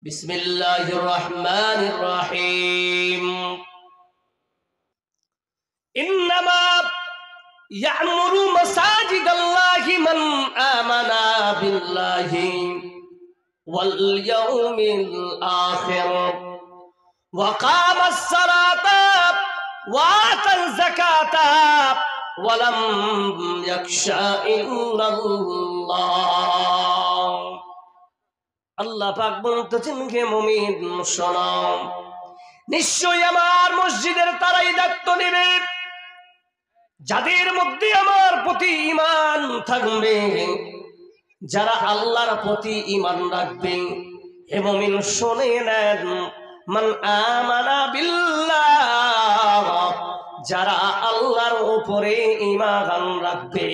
بسم الله الرحمن الرحيم إنما يعمر مساجد الله من آمن بالله واليوم الآخر وقام الصلاة وآتى الزكاة ولم يخش إلا الله আল্লাহ পাক বলতেছেন, হে মুমিন শোনো, নিশ্চয়ই আমার মসজিদের তারাই দায়িত্ব নেবে যাদের মধ্যে আমার প্রতি ঈমান থাকবে, যারা আল্লাহর প্রতি ঈমান রাখবে। হে মুমিন শুনে নেন, মান আমানা বিল্লাহ, যারা আল্লাহর উপরে ঈমান রাখবে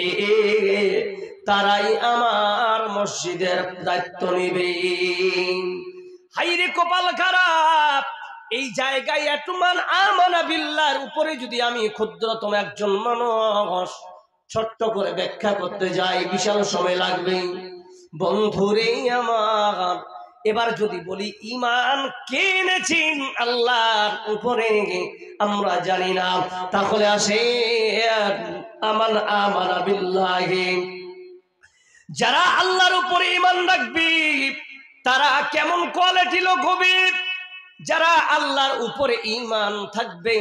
তারাই আমার মসজিদের দায়িত্ব নেবে। হাইরে কপাল খারাপ, এই জায়গায় এতমান আমানা বিল্লাহর উপরে যদি আমি ক্ষুদ্রতম একজন মানুষ ছোট্ট করে ব্যাখ্যা করতে যাই, বিশাল সময় লাগবে। বন্ধুরে আমার, এবার যদি বলি ঈমান কে এনেছেন আল্লাহর উপরে আমরা জানি না, তাহলে আসে আমানা বিল্লাহি, যারা আল্লাহর উপরে ঈমান রাখবে তারা কেমন কোয়ালিটি লোক হবে? যারা আল্লাহর উপরে ঈমান থাকবে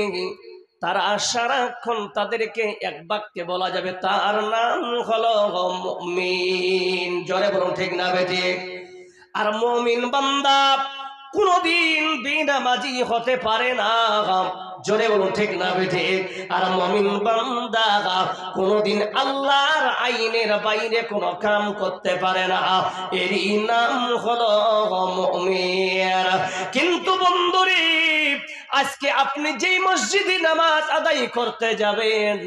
তারা সারাক্ষণ তাদেরকে এক বাক্যে বলা যাবে তার নাম হলো মুমিন। জোরে বলুন ঠিক না বেঠে? আর মুমিন বান্দা কোনদিন বেনামাজি হতে পারে না। জোরে বলুন ঠিক না বেঠে? আর মুমিন বান্দা কোনদিন আল্লাহর আইনের বাইরে কোনো কাম করতে পারে না, এরই নাম হলো মুমিন। কিন্তু বন্ধুরে, আজকে আপনি যেই মসজিদে নামাজ আদায় করতে যাবেন,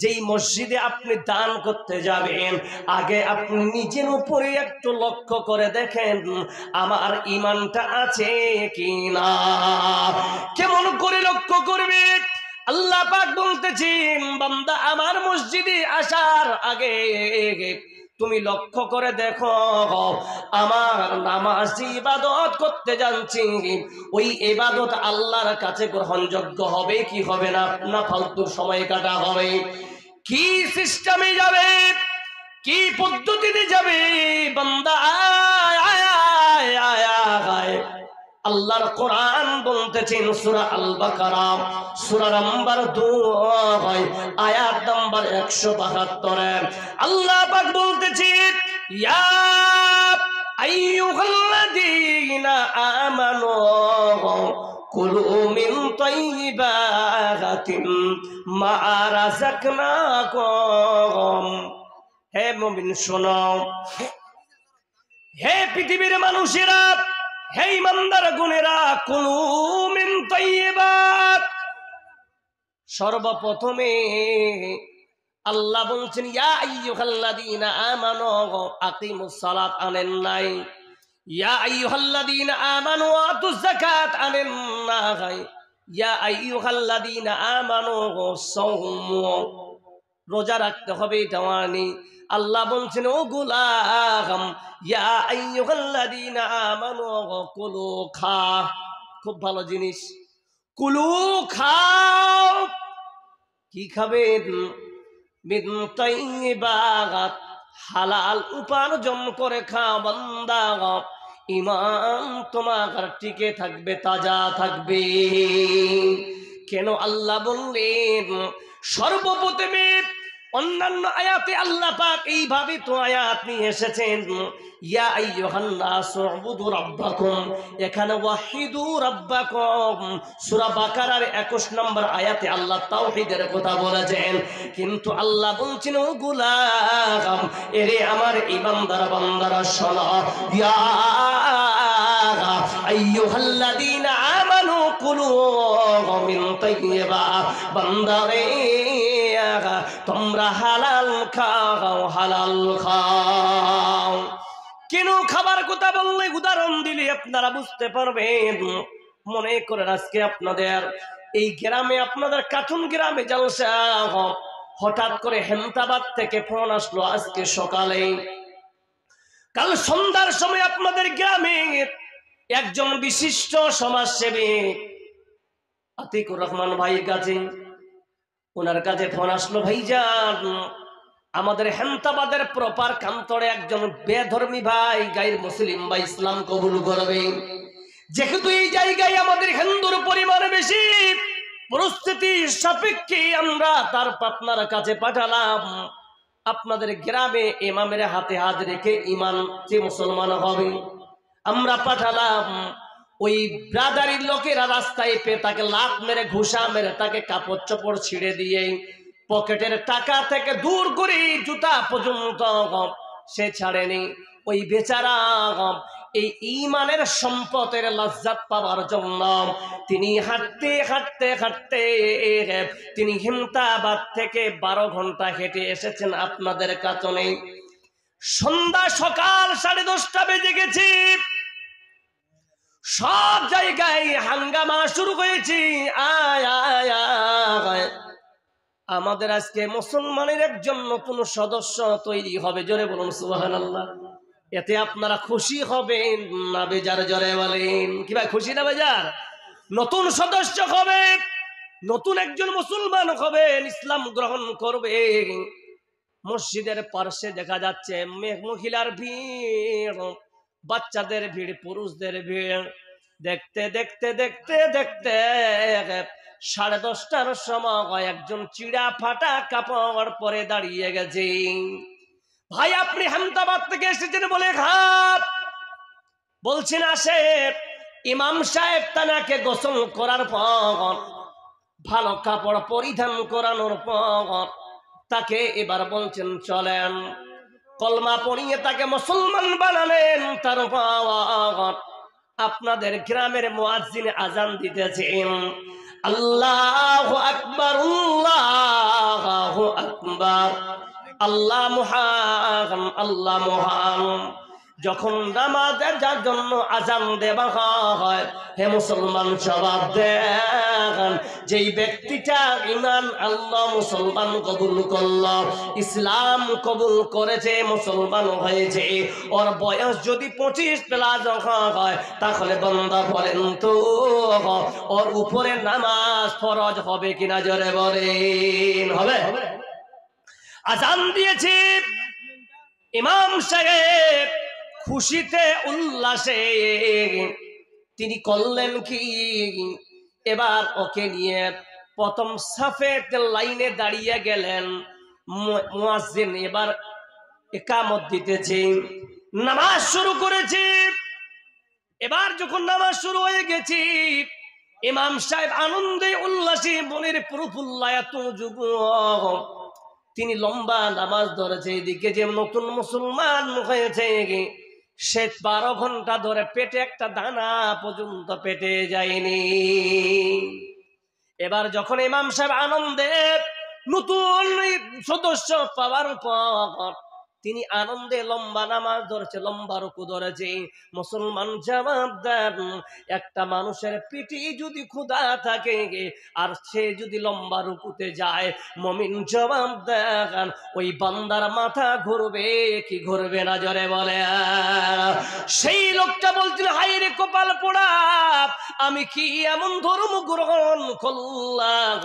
যেই মসজিদে আপনি দান করতে যাবেন, আগে আপনি নিজের উপরে একটু লক্ষ্য করে দেখেন আমার ঈমানটা আছে কি না। কেমন করে লক্ষ্য করবে? আল্লাহ পাক বলতেছেন, বান্দা আমার মসজিদে আসার আগে তুমি লক্ষ্য করে দেখো আমার নামাজ ইবাদত করতে যাচ্ছি, ওই ইবাদত আল্লাহর কাছে গ্রহণযোগ্য হবে কি হবে না, না ফালতুর সময় কাটা হবে? কি সিস্টেমে যাবে, কি পদ্ধতিতে যাবে? বান্দা আয় আয় আয় আয় আয়। আল্লাহর কোরআন বলতেছেন সূরা আল বাকারা সূরা নাম্বার 2 আয়াত নাম্বার 172, আল্লাহ পাক বলতেছেন, ইয়া আইয়ুহাল্লাযীনা আমানু কুলু মিন তাইয়্যিবাতিন মা রাযাকনাকুম। হে মুমিন শোনো, হে পৃথিবীর মানুষেরা, হে ইমানদার গুণেরা, কুলু মিন তাইয়্যিবাত। সর্বপ্রথমে আল্লাহ বলছেন ইয়া আইয়ুহাল্লাযীনা আমানু আকিমুস সালাত আনেন নাই, ইয়া আইয়ুহাল্লাযীনা আমানু আতুজ যাকাত আনেন নাই, ইয়া আইয়ুহাল্লাযীনা আমানু সাওমু, রোজা রাখতে হবে এটা আনি। আল্লাহ বলছেন ও গোলাম, ইয়া আইয়ুহাল্লাযীনা আমানু কুলু, খা, খুব ভালো জিনিস, কুলু খাও। কি খাবেন? মিন তাইয়্যিবাত, হালাল উপার্জন করে খাও বান্দা, ঈমান তোমার টিকে থাকবে, তাজা থাকবে। কেন আল্লাহ বললেন? সর্বপ্রথমে অন্যান্য আয়াতে আল্লাহ পাক এইভাবে তো আয়াত নিয়ে এসেছেন, ইয়া আইয়ুহান নাসু উবুদু রাব্বাকুম, এখানে ওয়াহিদু রাব্বাকুম। সূরা বাকারার 21 নম্বর আয়াতে আল্লাহ তাওহীদের কথা বলেছেন, কিন্তু আল্লাহ বলছেন ও গোলাম, এরে আমার ঈমানদার বান্দারা শোনো, ইয়া আইয়ুহাল্লাযীনা আমানু কুলু মিন তাইয়্যিবাত, বান্দারে তোমরা হালাল খাও, হালাল খাও। কেন খাবার কথা বললে, উদাহরণ দিলে আপনারা বুঝতে পারবেন। মনে করেন আজকে আপনাদের এই গ্রামে, আপনাদের কাটুন গ্রামে জলসা, হঠাৎ করে হেমতাবাদ থেকে ফোন আসলো আজকে সকালে, কাল সন্ধ্যার সময় আপনাদের গ্রামে একজন বিশিষ্ট সমাজসেবী আতিকুর রহমান ভাইয়ের কাছে, ওনার কাছে ফোন আসলো, ভাইজান আমাদের হেমতাবাদের প্রপার কান্তরে একজন বেধর্মী ভাই গায়ের মুসলিম ভাই ইসলাম কবুল করবে, যেহেতু এই জায়গায় আমাদের হিন্দুর পরিমাণ বেশি, পরিস্থিতি সাপেক্ষে আমরা তার আপনার কাছে পাঠালাম, আপনাদের গ্রামে ইমামের হাতে হাত রেখে ইমান যে মুসলমান হবে আমরা পাঠালাম। ওই ব্রাদারির লোকেরা রাস্তায় পেয়ে তাকে লাত মেরে ঘুষা মেরে তাকে কাপড় চোপড় ছিঁড়ে দিয়ে পকেটের টাকা থেকে দূর করে জুতা পর্যন্ত সে ছাড়েনি। ওই বেচারা এই ঈমানের সম্পদের লজ্জাত পাওয়ার জন্য তিনি হাঁটতে হাঁটতে হাঁটতে তিনি হেমতাবাদ থেকে 12 ঘন্টা হেঁটে এসেছেন আপনাদের কাছে। সন্ধ্যা সকাল 10:30 বেজে গেছে, সব জায়গায় হাঙ্গামা শুরু হয়েছে। আয় আয় আয়, আমাদের আজকে মুসলমানের একজন নতুন সদস্য তৈরি হবে, জোরে বলুন সুবহানাল্লাহ। এতে আপনারা খুশি হবেন না বেজার? জোরে বলেন। কি ভাই, খুশি না বেজার? নতুন সদস্য হবে, নতুন একজন মুসলমান হবেন, ইসলাম গ্রহণ করবে। মসজিদের পাশে দেখা যাচ্ছে মহিলার ভিড়, বাচ্চাদের ভিড়, পুরুষদের ভিড়। দেখতে দেখতে দেখতে দেখতে 10:30টার সময় একজন চিড়া ফাটা কাপড় পরে দাঁড়িয়ে গেছে। ভাই আপনি হেমতাবাদ থেকে এসেছেন বলে খাপ বলছেন, আসে। ইমাম সাহেব তানাকে গোসল করার পর, ভালো কাপড় পরিধান করানোর পর তাকে এবার বলছেন চলেন, কলমা পড়িয়ে তাকে মুসলমান বানালেন। তারপর আপনাদের গ্রামের মুয়াজ্জিন আজান দিতেছেন, আল্লাহু আকবার আল্লাহু আকবার, আল্লাহ মহান আল্লাহ মহান। যখন নামাজের যার জন্য আজান দেওয়া হয়, হে মুসলমান জবাব দেন, যেই ব্যক্তিটা ঈমান আল্লাহ মুসলমান কবুল করল, ইসলাম কবুল করেছে, মুসলমান হয়েছে, ওর বয়স যদি 25+ হয়, তাহলে বান্দা বলেন তো ওর উপরে নামাজ ফরজ হবে কিনা? জোরে বলেন। হবে। আজান দিয়েছি, ইমাম সাহেব খুশিতে উল্লাসে তিনি করলেন কি, এবার ওকে নিয়ে প্রথম সাফের লাইনে দাঁড়িয়ে গেলেন। মুয়াজ্জিন এবার ইকামত দিতেছে, নামাজ শুরু করেছে। এবার যখন নামাজ শুরু হয়ে গেছে, ইমাম সাহেব আনন্দে উল্লাসে মনের প্রফুল্লায়ত যুবক, তিনি লম্বা নামাজ ধরেছে। এদিকে যে নতুন মুসলমান হয়েছে, সে 12 ঘন্টা ধরে পেটে একটা দানা পর্যন্ত পেটে যায়নি। এবার যখন ইমাম সাহেব আনন্দে নতুন সদস্য পাওয়ার পর তিনি আনন্দে লম্বা নামাজ ধরেছে, লম্বা রুকু ধরেছে। মুসলমান জবাব দেন, একটা মানুষের পিঠে যদি ক্ষুধা থাকে আর সে যদি লম্বা রুকুতে যায়, মুমিন জবাব দেন ওই বান্দার মাথা ঘুরবে কি ঘুরবে না? জোরে বলে। সেই লোকটা বলছিল, হায় রে কপাল পোড়া, আমি কি এমন ধর্ম গ্রহণ করলাম,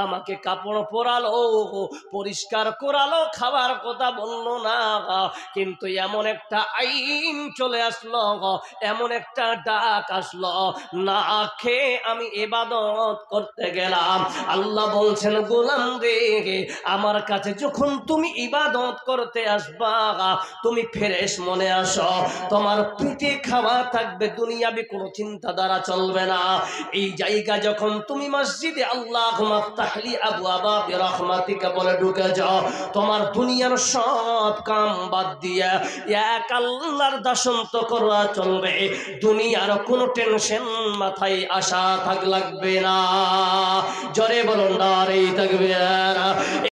আমাকে কাপড় পরালো, পরিষ্কার করালো, খাবার কথা বললো না, কিন্তু এমন একটা আইন চলে আসলো, এমন একটা ডাক আসলো, না খেয়ে আমি ইবাদত করতে গেলাম। আল্লাহ বলছেন, গোলাম রে, আমার কাছে যখন তুমি ইবাদত করতে আসবা, তুমি ফ্রেশ মনে আসো, তোমার পেটে খাওয়া থাকবে, দুনিয়াবি কোনো চিন্তাধারা চলবে না। এই জায়গা যখন তুমি মসজিদে আল্লাহুম্মা আফতাহলি আবওয়াবা বিরহমাতিকা বলে ঢুকে যাও, তোমার দুনিয়ার সব কাম বাদ দিয়ে এক আল্লাহর দাসত্ব করা চলবে, দুনিয়ার কোনো টেনশন মাথায় আসা লাগবে না। জোরে বলুন নারে তাকবীর।